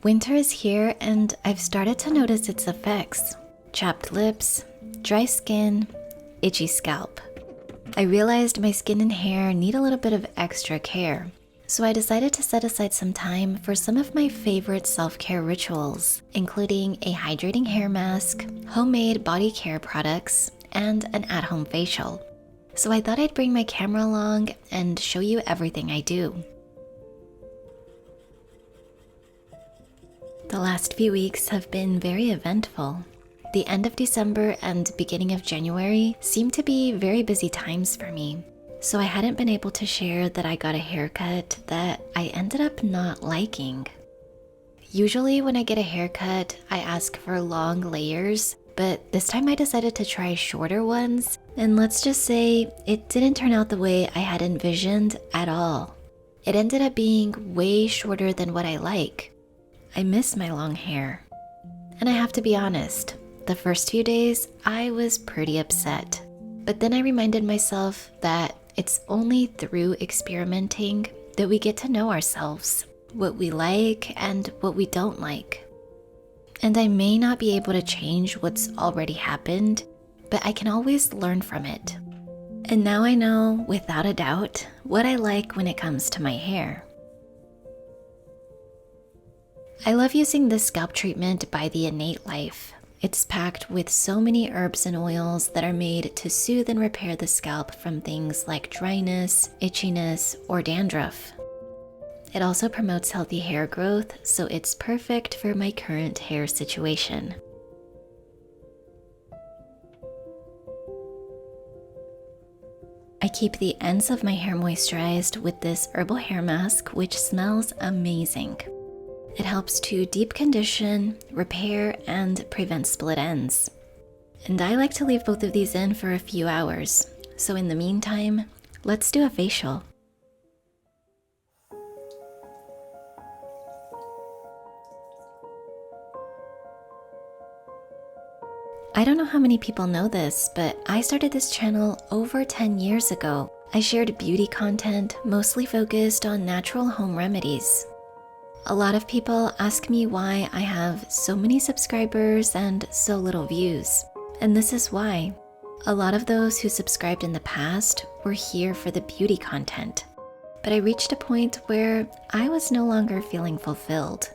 Winter is here and I've started to notice its effects. Chapped lips, dry skin, itchy scalp. I realized my skin and hair need a little bit of extra care, so I decided to set aside some time for some of my favorite self-care rituals, including a hydrating hair mask, homemade body care products, and an at-home facial. So I thought I'd bring my camera along and show you everything I do. The last few weeks have been very eventful. The end of December and beginning of January seem to be very busy times for me, so I hadn't been able to share that I got a haircut that I ended up not liking. Usually when I get a haircut, I ask for long layers, but this time I decided to try shorter ones, and let's just say it didn't turn out the way I had envisioned at all. It ended up being way shorter than what I like. I miss my long hair. And I have to be honest, the first few days I was pretty upset. But then I reminded myself that it's only through experimenting that we get to know ourselves, what we like and what we don't like. And I may not be able to change what's already happened, but I can always learn from it. And now I know, without a doubt, what I like when it comes to my hair. I love using this scalp treatment by the Innate Life. It's packed with so many herbs and oils that are made to soothe and repair the scalp from things like dryness, itchiness, or dandruff. It also promotes healthy hair growth, so it's perfect for my current hair situation. I keep the ends of my hair moisturized with this herbal hair mask, which smells amazing. It helps to deep condition, repair, and prevent split ends. And I like to leave both of these in for a few hours. So in the meantime, let's do a facial. I don't know how many people know this, but I started this channel over 10 years ago. I shared beauty content, mostly focused on natural home remedies. A lot of people ask me why I have so many subscribers and so little views. And this is why. A lot of those who subscribed in the past were here for the beauty content. But I reached a point where I was no longer feeling fulfilled.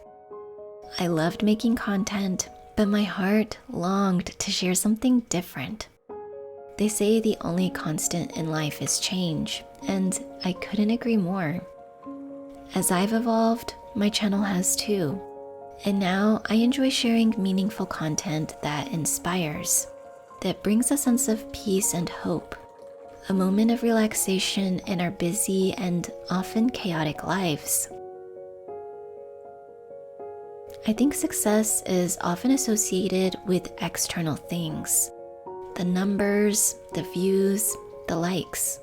I loved making content, but my heart longed to share something different. They say the only constant in life is change, and I couldn't agree more. As I've evolved, my channel has too. And now I enjoy sharing meaningful content that inspires, that brings a sense of peace and hope, a moment of relaxation in our busy and often chaotic lives. I think success is often associated with external things, the numbers, the views, the likes.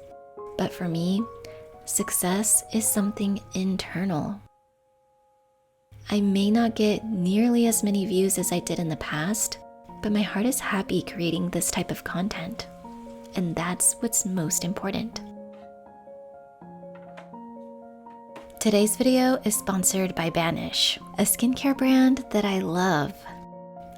But for me, success is something internal. I may not get nearly as many views as I did in the past, but my heart is happy creating this type of content, and that's what's most important. Today's video is sponsored by Banish, a skincare brand that I love.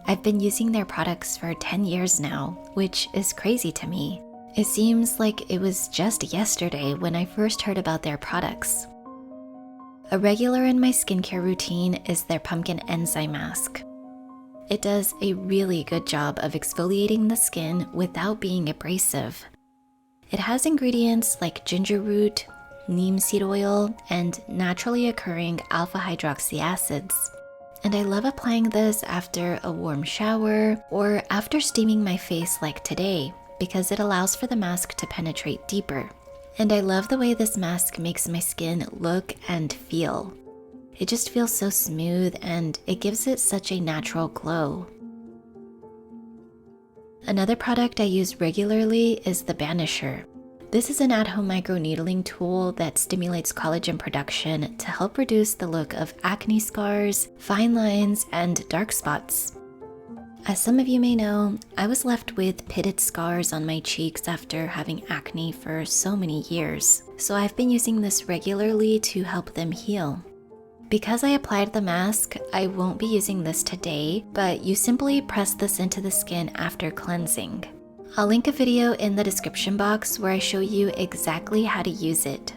I've been using their products for 10 years now, which is crazy to me. It seems like it was just yesterday when I first heard about their products. A regular in my skincare routine is their pumpkin enzyme mask. It does a really good job of exfoliating the skin without being abrasive. It has ingredients like ginger root, neem seed oil, and naturally occurring alpha hydroxy acids. And I love applying this after a warm shower or after steaming my face like today, because it allows for the mask to penetrate deeper. And I love the way this mask makes my skin look and feel. It just feels so smooth and it gives it such a natural glow. Another product I use regularly is the Banisher. This is an at-home microneedling tool that stimulates collagen production to help reduce the look of acne scars, fine lines, and dark spots. As some of you may know, I was left with pitted scars on my cheeks after having acne for so many years, so I've been using this regularly to help them heal. Because I applied the mask, I won't be using this today, but you simply press this into the skin after cleansing. I'll link a video in the description box where I show you exactly how to use it.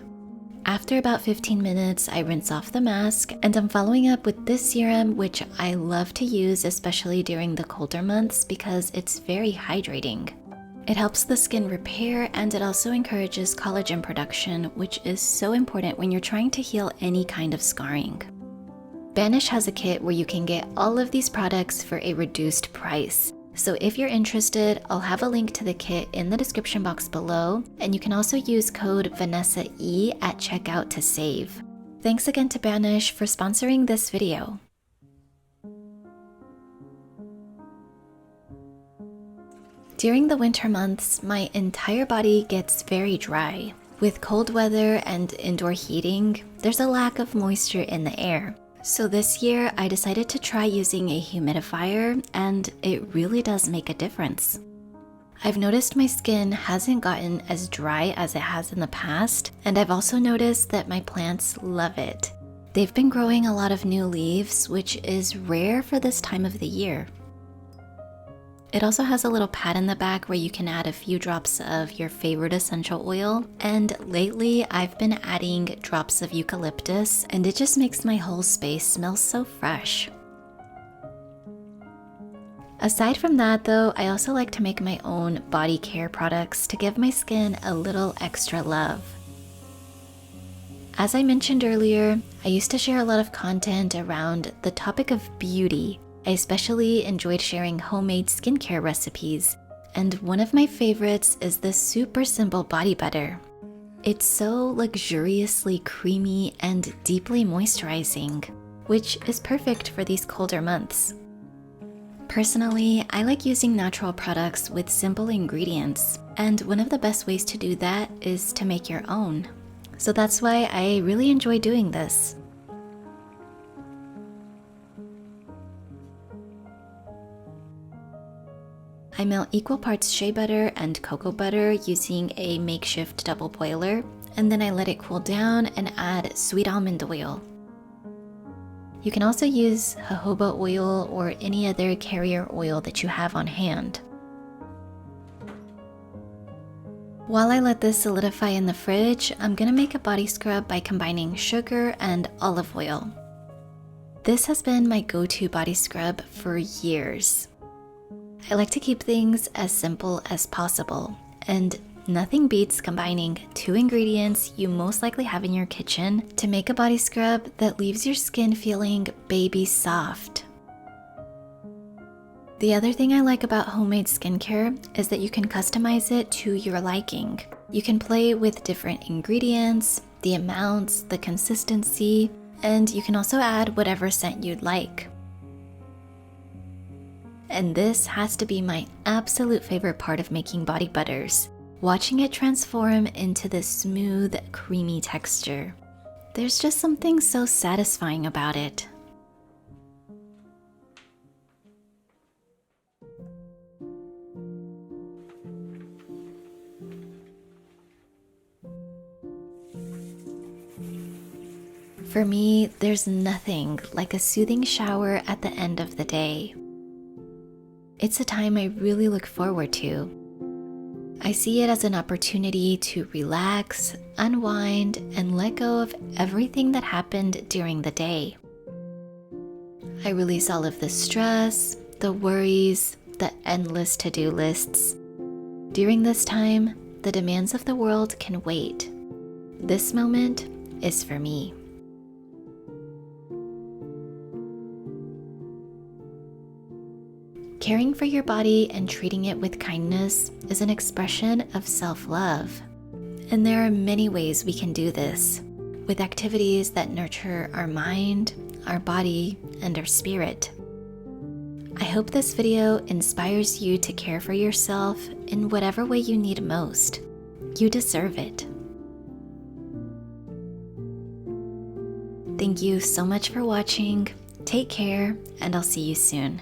After about 15 minutes, I rinse off the mask, and I'm following up with this serum, which I love to use, especially during the colder months because it's very hydrating. It helps the skin repair, and it also encourages collagen production, which is so important when you're trying to heal any kind of scarring. Banish has a kit where you can get all of these products for a reduced price. So if you're interested, I'll have a link to the kit in the description box below, and you can also use code VANESSAE at checkout to save. Thanks again to Banish for sponsoring this video. During the winter months, my entire body gets very dry. With cold weather and indoor heating, there's a lack of moisture in the air. So this year, I decided to try using a humidifier, and it really does make a difference. I've noticed my skin hasn't gotten as dry as it has in the past, and I've also noticed that my plants love it. They've been growing a lot of new leaves, which is rare for this time of the year. It also has a little pad in the back where you can add a few drops of your favorite essential oil, and lately I've been adding drops of eucalyptus, and it just makes my whole space smell so fresh. Aside from that though, I also like to make my own body care products to give my skin a little extra love. As I mentioned earlier, I used to share a lot of content around the topic of beauty. I especially enjoyed sharing homemade skincare recipes, and one of my favorites is this super simple body butter. It's so luxuriously creamy and deeply moisturizing, which is perfect for these colder months. Personally, I like using natural products with simple ingredients, and one of the best ways to do that is to make your own. So that's why I really enjoy doing this. I melt equal parts shea butter and cocoa butter using a makeshift double boiler, and then I let it cool down and add sweet almond oil. You can also use jojoba oil or any other carrier oil that you have on hand. While I let this solidify in the fridge, I'm gonna make a body scrub by combining sugar and olive oil. This has been my go-to body scrub for years. I like to keep things as simple as possible, and nothing beats combining two ingredients you most likely have in your kitchen to make a body scrub that leaves your skin feeling baby soft. The other thing I like about homemade skincare is that you can customize it to your liking. You can play with different ingredients, the amounts, the consistency, and you can also add whatever scent you'd like. And this has to be my absolute favorite part of making body butters, watching it transform into this smooth, creamy texture. There's just something so satisfying about it. For me, there's nothing like a soothing shower at the end of the day. It's a time I really look forward to. I see it as an opportunity to relax, unwind, and let go of everything that happened during the day. I release all of the stress, the worries, the endless to-do lists. During this time, the demands of the world can wait. This moment is for me. Caring for your body and treating it with kindness is an expression of self-love. And there are many ways we can do this, with activities that nurture our mind, our body, and our spirit. I hope this video inspires you to care for yourself in whatever way you need most. You deserve it. Thank you so much for watching. Take care, and I'll see you soon.